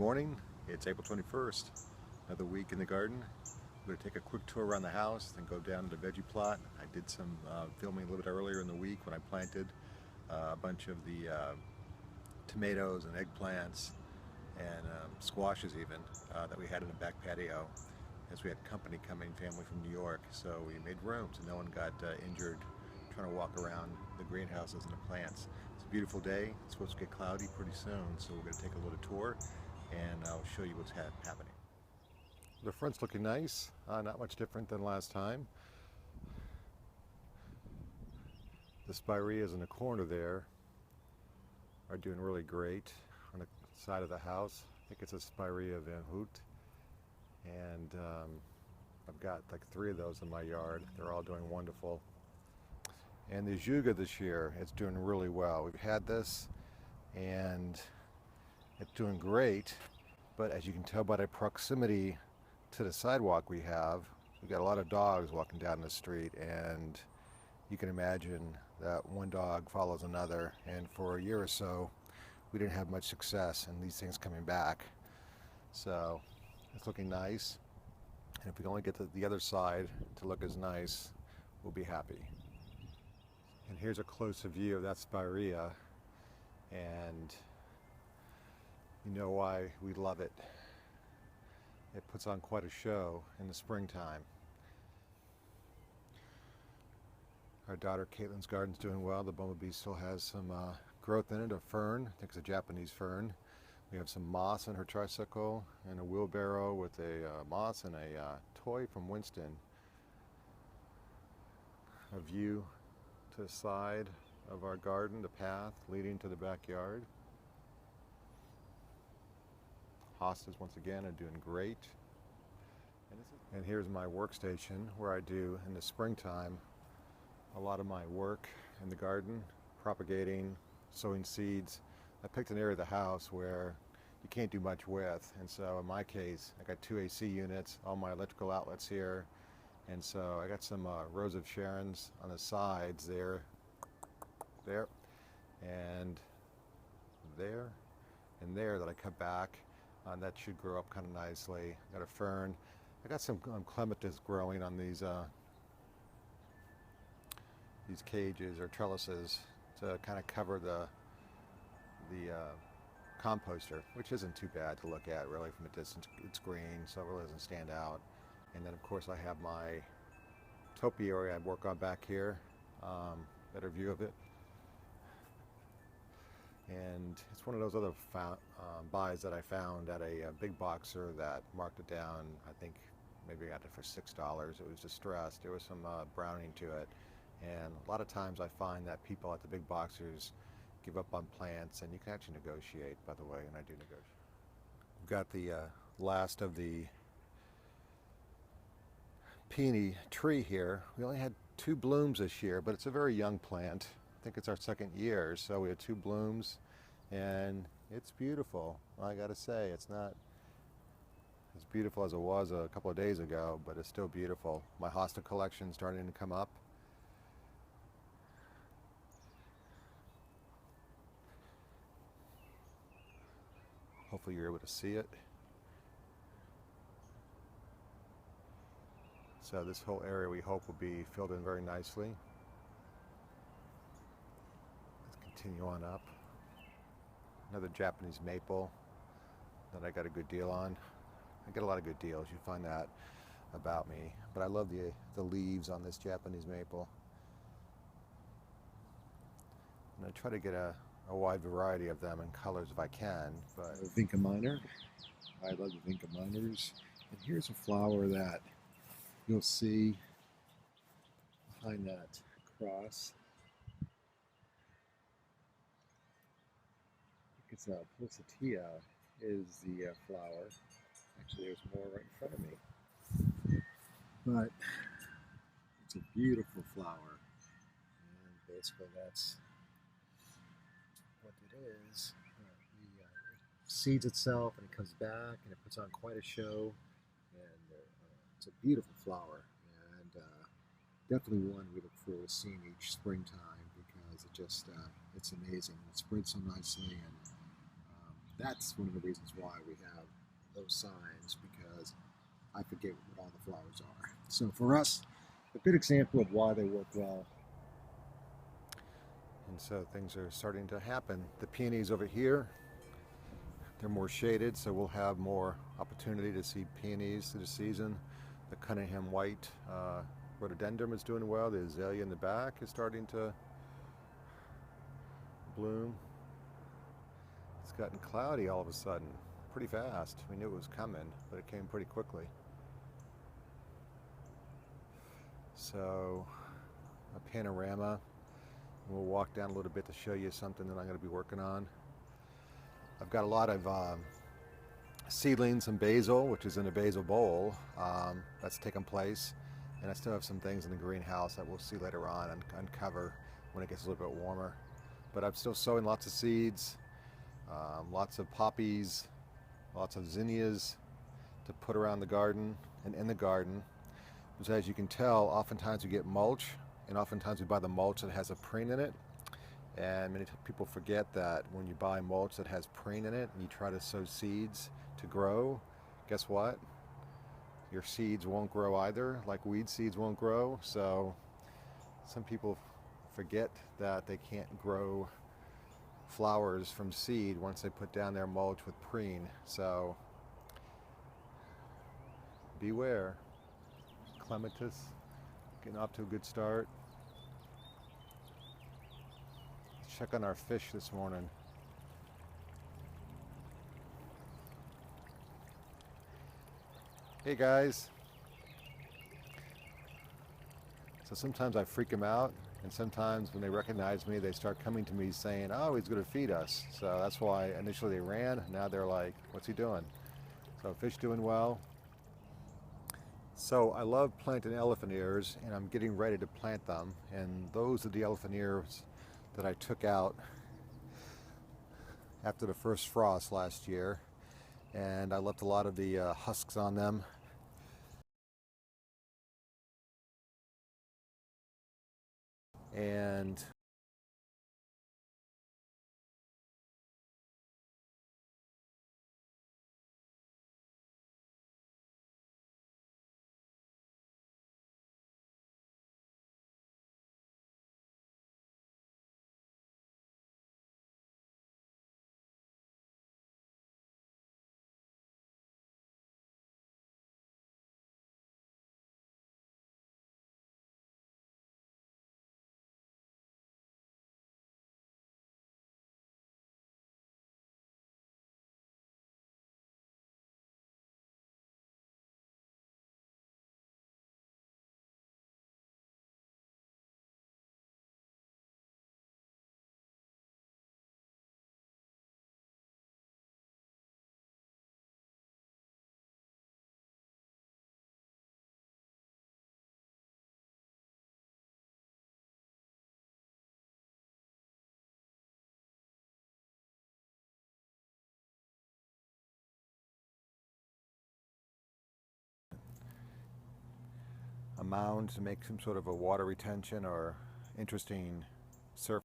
morning. It's April 21st. Another week in the garden. I'm going to take a quick tour around the house, then go down to the veggie plot. I did some filming a little bit earlier in the week when I planted a bunch of the tomatoes and eggplants and squashes even that we had in the back patio, as we had company coming, family from New York. So we made room so no one got injured trying to walk around the greenhouses and the plants. It's a beautiful day. It's supposed to get cloudy pretty soon, so we're going to take a little tour and I'll show you what's happening. The front's looking nice, not much different than last time. The spireas in the corner there are doing really great on the side of the house. I think it's a Spirea Van Hout, and I've got like 3 of those in my yard. They're all doing wonderful. And the Juga this year is doing really well. We've had this and it's doing great, but as you can tell by the proximity to the sidewalk we've got a lot of dogs walking down the street, and you can imagine that one dog follows another, and for a year or so we didn't have much success in these things coming back. So it's looking nice, and if we can only get to the other side to look as nice, we'll be happy. And here's a closer view of that spirea, and you know why we love it. It puts on quite a show in the springtime. Our daughter Kaitlyn's garden's doing well. The bumblebee still has some growth in it, a fern. I think it's a Japanese fern. We have some moss in her tricycle and a wheelbarrow with a moss and a toy from Winston. A view to the side of our garden, the path leading to the backyard. Hostas once again are doing great. And here's my workstation where I do in the springtime a lot of my work in the garden, propagating, sowing seeds. I picked an area of the house where you can't do much with, and so in my case I got 2 AC units, all my electrical outlets here, and so I got some rows of Sharons on the sides there, and there that I cut back. That should grow up kind of nicely. Got a fern. I got some clematis growing on these cages or trellises to kind of cover the composter, which isn't too bad to look at really from a distance. It's green, so it really doesn't stand out. And then of course I have my topiary I work on back here. Better view of it. And it's one of those other buys that I found at a big boxer that marked it down. I think maybe I got it for $6. It was distressed. There was some browning to it. And a lot of times I find that people at the big boxers give up on plants, and you can actually negotiate, by the way, and I do negotiate. We've got the last of the peony tree here. We only had 2 blooms this year, but it's a very young plant. I think it's our 2nd year, so we had 2 blooms, and it's beautiful. I gotta say, it's not as beautiful as it was a couple of days ago, but it's still beautiful. My hosta collection is starting to come up. Hopefully you're able to see it. So this whole area we hope will be filled in very nicely. Continue on up. Another Japanese maple that I got a good deal on. I get a lot of good deals, you find that about me. But I love the leaves on this Japanese maple. And I try to get a wide variety of them in colors if I can. But Vinca minor. I love the Vinca minors. And here's a flower that you'll see behind that cross. It's a pulsatilla is the flower. Actually, there's more right in front of me. But it's a beautiful flower. And basically that's what it is. It seeds itself and it comes back and it puts on quite a show. And it's a beautiful flower. And definitely one we look forward to seeing each springtime, because it just it's amazing. It spreads so nicely, and That's one of the reasons why we have those signs, because I forget what all the flowers are. So for us, a good example of why they work well. And so things are starting to happen. The peonies over here, they're more shaded, so we'll have more opportunity to see peonies through the season. The Cunningham white rhododendron is doing well. The azalea in the back is starting to bloom. It's gotten cloudy all of a sudden, pretty fast. We knew it was coming, but it came pretty quickly. So a panorama. We'll walk down a little bit to show you something that I'm going to be working on. I've got a lot of seedlings and basil, which is in a basil bowl. That's taken place. And I still have some things in the greenhouse that we'll see later on and uncover when it gets a little bit warmer. But I'm still sowing lots of seeds, lots of poppies, lots of zinnias to put around the garden and in the garden. Because as you can tell, oftentimes we get mulch, and oftentimes we buy the mulch that has a preen in it. And many people forget that when you buy mulch that has preen in it and you try to sow seeds to grow, guess what? Your seeds won't grow either, like weed seeds won't grow. So some people forget that they can't grow flowers from seed once they put down their mulch with preen. So beware. Clematis getting off to a good start. Check on our fish this morning. Hey guys. So sometimes I freak them out, and sometimes when they recognize me, they start coming to me saying, oh, he's going to feed us. So that's why initially they ran. Now they're like, what's he doing? So fish doing well. So I love planting elephant ears, and I'm getting ready to plant them. And those are the elephant ears that I took out after the first frost last year. And I left a lot of the husks on them. And a mound to make some sort of a water retention or interesting surface.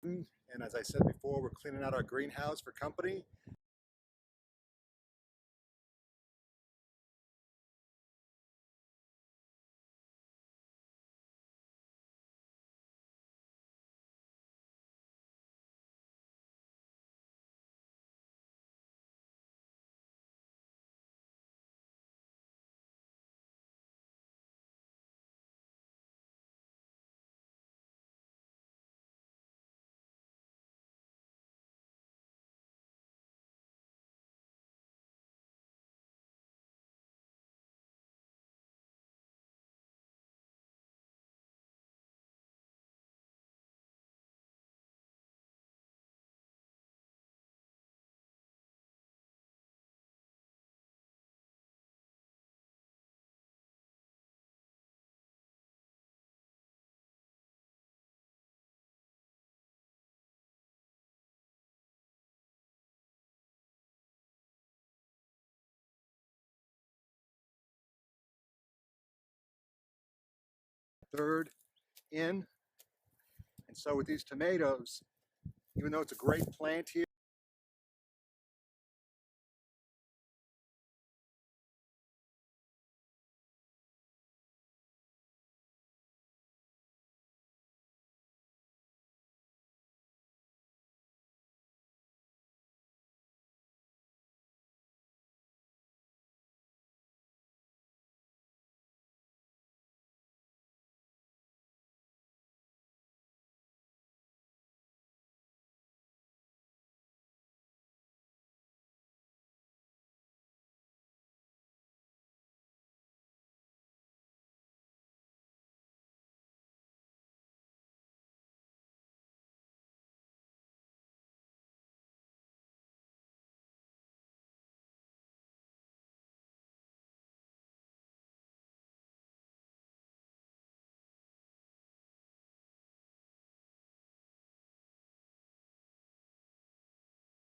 And as I said before, we're cleaning out our greenhouse for company. third in. And so with these tomatoes, even though it's a great plant here,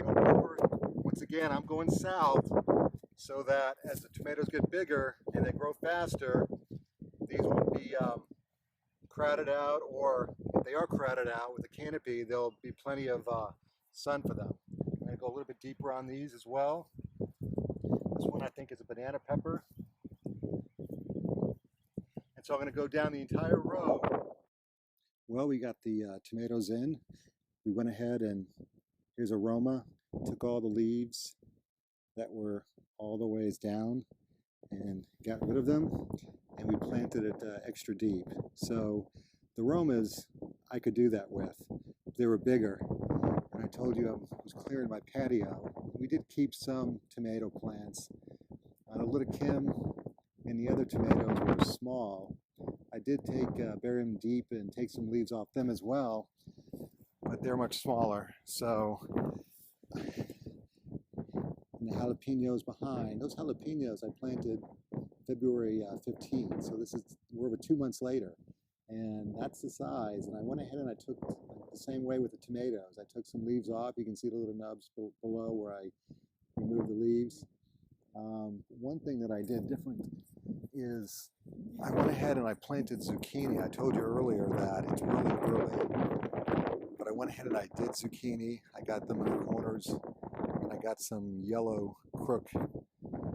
over, once again, I'm going south so that as the tomatoes get bigger and they grow faster, these won't be crowded out, or if they are crowded out with the canopy, there'll be plenty of sun for them. I'm going to go a little bit deeper on these as well. This one I think is a banana pepper. And so I'm going to go down the entire row. Well, we got the tomatoes in. We went ahead and here's aroma. Took all the leaves that were all the ways down and got rid of them, and we planted it extra deep. So the Romas I could do that with. They were bigger, and I told you I was clearing my patio. We did keep some tomato plants. The Little Kim and the other tomatoes were small. I did bury them deep and take some leaves off them as well, but they're much smaller. So, and the jalapenos behind, those jalapenos I planted February 15th, so we're over 2 months later, and that's the size. And I went ahead and I took the same way with the tomatoes. I took some leaves off. You can see the little nubs below where I removed the leaves. One thing that I did different is I went ahead and I planted zucchini. I told you earlier that it's really early, but I went ahead and I did zucchini. I got them in the corners, and I got some yellow crook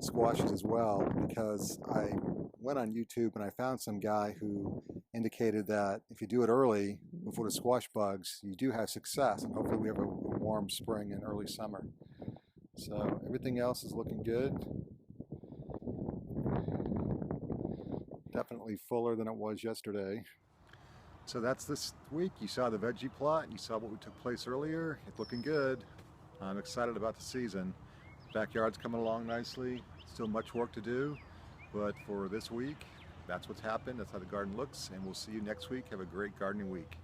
squashes as well, because I went on YouTube and I found some guy who indicated that if you do it early before the squash bugs, you do have success, and hopefully we have a warm spring and early summer. So everything else is looking good. Definitely fuller than it was yesterday. So that's this week. You saw the veggie plot, you saw what took place earlier. It's looking good. I'm excited about the season. Backyard's coming along nicely. Still much work to do, but for this week, that's what's happened. That's how the garden looks, and we'll see you next week. Have a great gardening week.